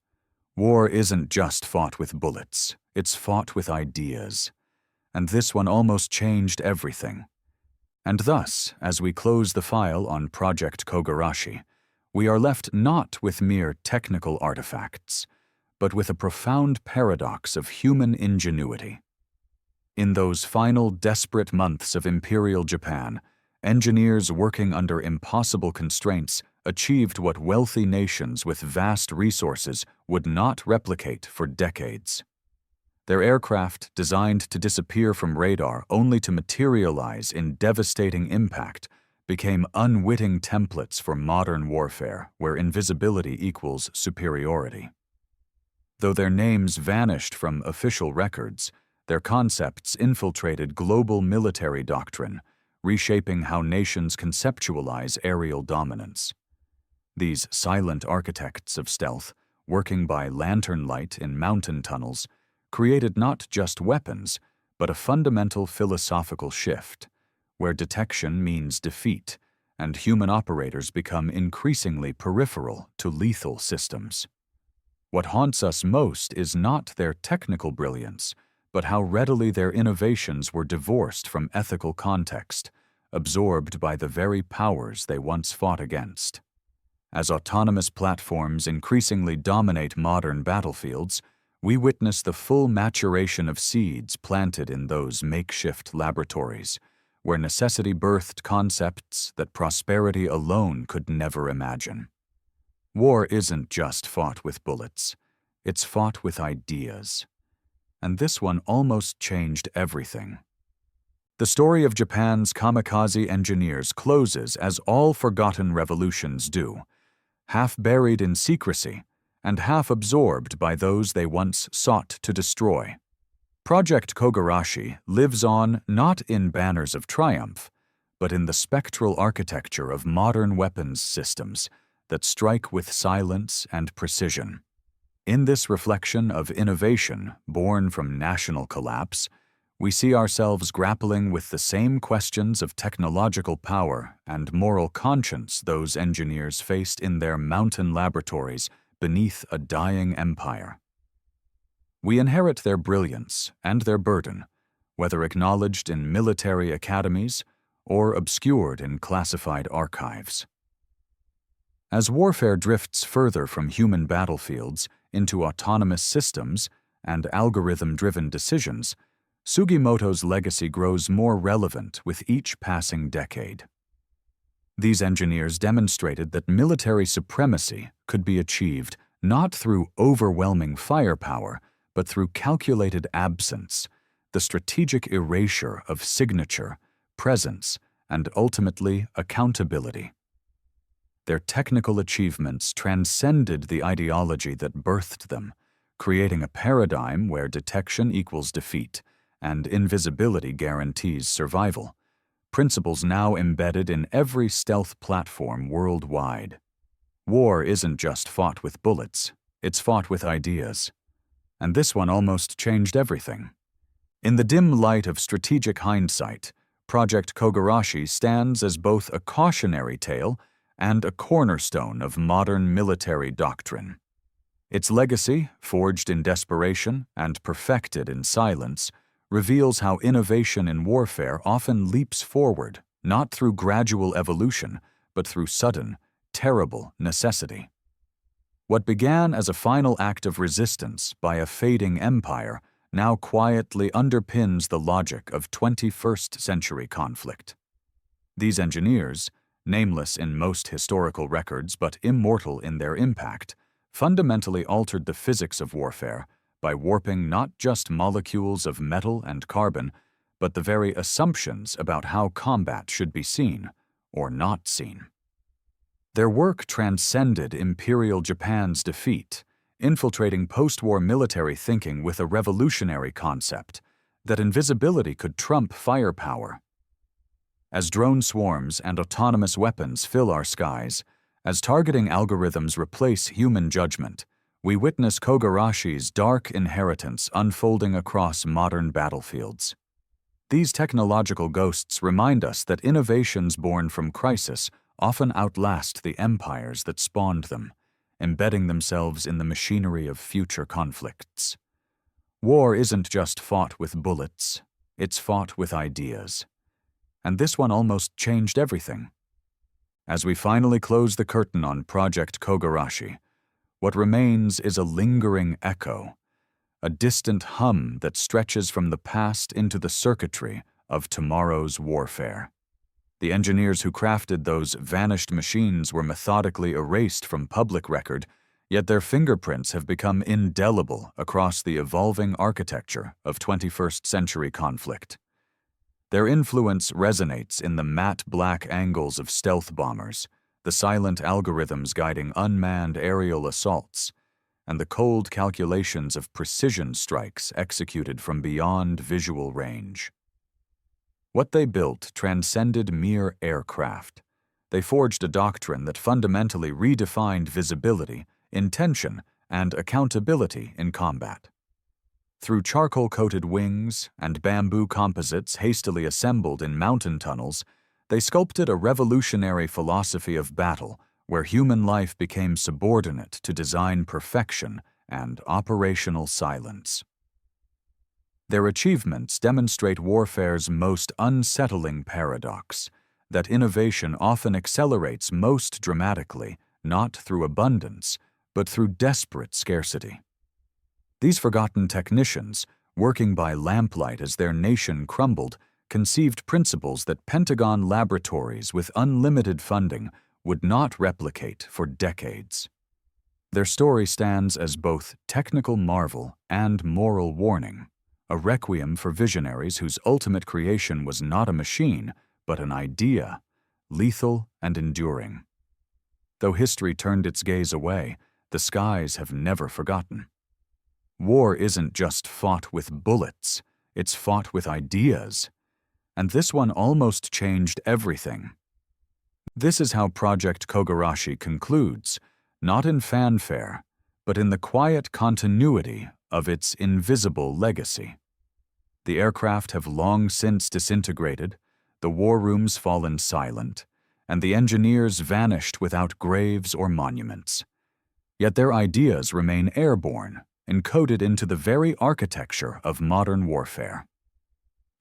War isn't just fought with bullets, it's fought with ideas. And this one almost changed everything. And thus, as we close the file on Project Kogarashi, we are left not with mere technical artifacts, but with a profound paradox of human ingenuity. In those final desperate months of Imperial Japan, engineers working under impossible constraints achieved what wealthy nations with vast resources would not replicate for decades. Their aircraft, designed to disappear from radar only to materialize in devastating impact, became unwitting templates for modern warfare where invisibility equals superiority. Though their names vanished from official records, their concepts infiltrated global military doctrine, reshaping how nations conceptualize aerial dominance. These silent architects of stealth, working by lantern light in mountain tunnels, created not just weapons, but a fundamental philosophical shift, where detection means defeat, and human operators become increasingly peripheral to lethal systems. What haunts us most is not their technical brilliance, but how readily their innovations were divorced from ethical context, absorbed by the very powers they once fought against. As autonomous platforms increasingly dominate modern battlefields, we witness the full maturation of seeds planted in those makeshift laboratories, where necessity birthed concepts that prosperity alone could never imagine. War isn't just fought with bullets, it's fought with ideas. And this one almost changed everything. The story of Japan's kamikaze engineers closes as all forgotten revolutions do, half buried in secrecy and half absorbed by those they once sought to destroy. Project Kogarashi lives on not in banners of triumph, but in the spectral architecture of modern weapons systems that strike with silence and precision. In this reflection of innovation born from national collapse, we see ourselves grappling with the same questions of technological power and moral conscience those engineers faced in their mountain laboratories beneath a dying empire. We inherit their brilliance and their burden, whether acknowledged in military academies or obscured in classified archives. As warfare drifts further from human battlefields into autonomous systems and algorithm-driven decisions, Sugimoto's legacy grows more relevant with each passing decade. These engineers demonstrated that military supremacy could be achieved not through overwhelming firepower, but through calculated absence, the strategic erasure of signature, presence, and ultimately accountability. Their technical achievements transcended the ideology that birthed them, creating a paradigm where detection equals defeat and invisibility guarantees survival, principles now embedded in every stealth platform worldwide. War isn't just fought with bullets, it's fought with ideas. And this one almost changed everything. In the dim light of strategic hindsight, Project Kogarashi stands as both a cautionary tale and a cornerstone of modern military doctrine. Its legacy, forged in desperation and perfected in silence, reveals how innovation in warfare often leaps forward, not through gradual evolution, but through sudden, terrible necessity. What began as a final act of resistance by a fading empire now quietly underpins the logic of 21st century conflict. These engineers, nameless in most historical records but immortal in their impact, fundamentally altered the physics of warfare by warping not just molecules of metal and carbon, but the very assumptions about how combat should be seen or not seen. Their work transcended Imperial Japan's defeat, infiltrating post-war military thinking with a revolutionary concept that invisibility could trump firepower. As drone swarms and autonomous weapons fill our skies, as targeting algorithms replace human judgment, we witness Kogarashi's dark inheritance unfolding across modern battlefields. These technological ghosts remind us that innovations born from crisis often outlast the empires that spawned them, embedding themselves in the machinery of future conflicts. War isn't just fought with bullets, it's fought with ideas. And this one almost changed everything. As we finally close the curtain on Project Kogarashi, what remains is a lingering echo, a distant hum that stretches from the past into the circuitry of tomorrow's warfare. The engineers who crafted those vanished machines were methodically erased from public record, yet their fingerprints have become indelible across the evolving architecture of 21st century conflict. Their influence resonates in the matte black angles of stealth bombers, the silent algorithms guiding unmanned aerial assaults, and the cold calculations of precision strikes executed from beyond visual range. What they built transcended mere aircraft. They forged a doctrine that fundamentally redefined visibility, intention, and accountability in combat. Through charcoal-coated wings and bamboo composites hastily assembled in mountain tunnels, they sculpted a revolutionary philosophy of battle where human life became subordinate to design perfection and operational silence. Their achievements demonstrate warfare's most unsettling paradox, that innovation often accelerates most dramatically, not through abundance, but through desperate scarcity. These forgotten technicians, working by lamplight as their nation crumbled, conceived principles that Pentagon laboratories with unlimited funding would not replicate for decades. Their story stands as both technical marvel and moral warning, a requiem for visionaries whose ultimate creation was not a machine, but an idea, lethal and enduring. Though history turned its gaze away, the skies have never forgotten. War isn't just fought with bullets, it's fought with ideas. And this one almost changed everything. This is how Project Kogarashi concludes, not in fanfare, but in the quiet continuity of its invisible legacy. The aircraft have long since disintegrated, the war rooms fallen silent, and the engineers vanished without graves or monuments. Yet their ideas remain airborne, encoded into the very architecture of modern warfare.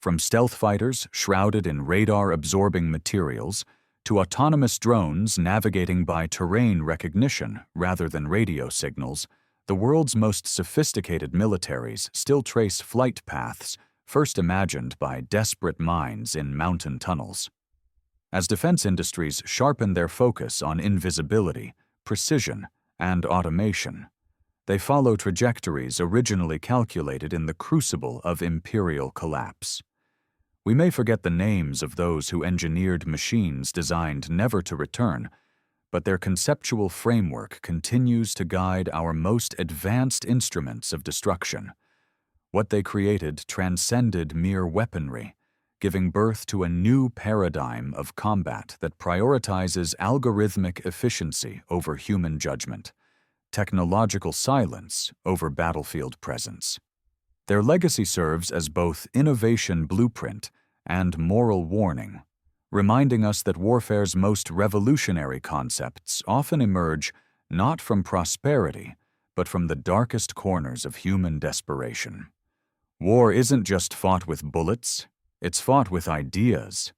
From stealth fighters shrouded in radar-absorbing materials to autonomous drones navigating by terrain recognition rather than radio signals, the world's most sophisticated militaries still trace flight paths first imagined by desperate minds in mountain tunnels. As defense industries sharpen their focus on invisibility, precision, and automation, they follow trajectories originally calculated in the crucible of imperial collapse. We may forget the names of those who engineered machines designed never to return, but their conceptual framework continues to guide our most advanced instruments of destruction. What they created transcended mere weaponry, giving birth to a new paradigm of combat that prioritizes algorithmic efficiency over human judgment, technological silence over battlefield presence. Their legacy serves as both innovation blueprint and moral warning, reminding us that warfare's most revolutionary concepts often emerge not from prosperity, but from the darkest corners of human desperation. War isn't just fought with bullets, it's fought with ideas.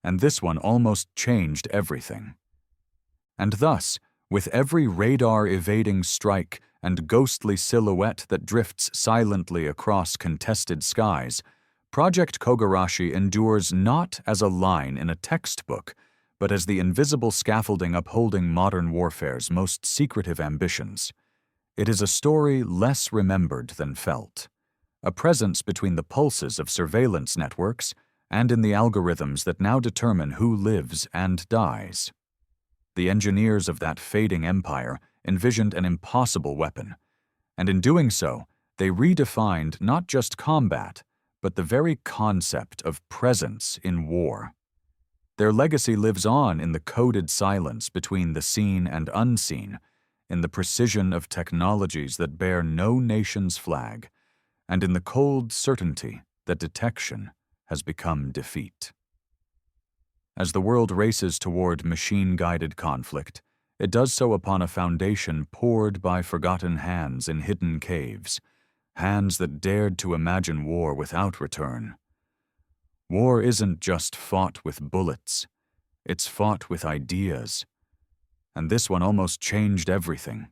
And this one almost changed everything. And thus, with every radar-evading strike and ghostly silhouette that drifts silently across contested skies, Project Kogarashi endures not as a line in a textbook, but as the invisible scaffolding upholding modern warfare's most secretive ambitions. It is a story less remembered than felt, a presence between the pulses of surveillance networks and in the algorithms that now determine who lives and dies. The engineers of that fading empire envisioned an impossible weapon, and in doing so, they redefined not just combat, but the very concept of presence in war. Their legacy lives on in the coded silence between the seen and unseen, in the precision of technologies that bear no nation's flag, and in the cold certainty that detection has become defeat. As the world races toward machine-guided conflict, it does so upon a foundation poured by forgotten hands in hidden caves, hands that dared to imagine war without return. War isn't just fought with bullets, it's fought with ideas. And this one almost changed everything.